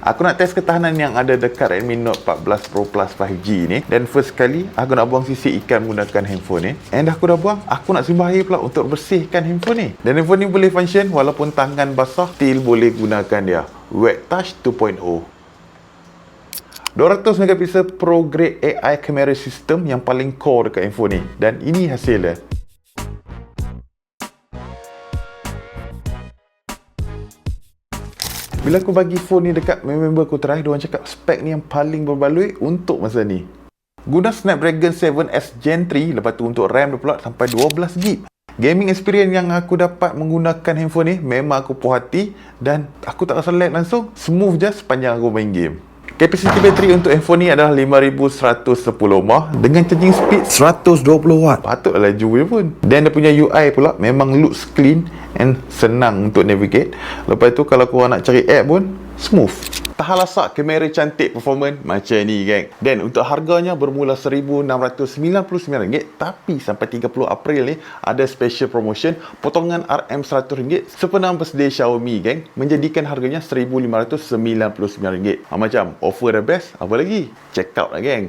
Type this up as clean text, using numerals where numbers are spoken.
Aku nak test ketahanan yang ada dekat Redmi Note 14 Pro Plus 5G ni. Dan first kali aku nak buang sisik ikan menggunakan handphone ni. And aku dah buang, aku nak simbah air pula untuk bersihkan handphone ni. Dan handphone ni boleh function walaupun tangan basah, still boleh gunakan dia. Wet Touch 2.0. 200 megapixel Pro Grade AI camera system yang paling core dekat handphone ni. Dan ini hasil dia. Bila aku bagi phone ni dekat member aku try, diorang cakap spek ni yang paling berbaloi untuk masa ni. Guna Snapdragon 7S Gen 3, lepas tu untuk RAM dia pula sampai 12GB. Gaming experience yang aku dapat menggunakan handphone ni memang aku puas hati dan aku tak rasa lag langsung, smooth je sepanjang aku main game. Kapasiti bateri untuk handphone ni adalah 5110 mAh dengan charging speed 120W. Patutlah laju je pun. Dan dia punya UI pula memang looks clean and senang untuk navigate. Lepas tu kalau korang nak cari app pun smooth. Tahan lasak, kamera cantik, performance macam ni geng. Dan untuk harganya bermula RM1,699, tapi sampai 30 April ni ada special promotion potongan RM100 sepenuh birthday Xiaomi geng, menjadikan harganya RM1,599. Macam offer the best, apa lagi? Check out lah geng.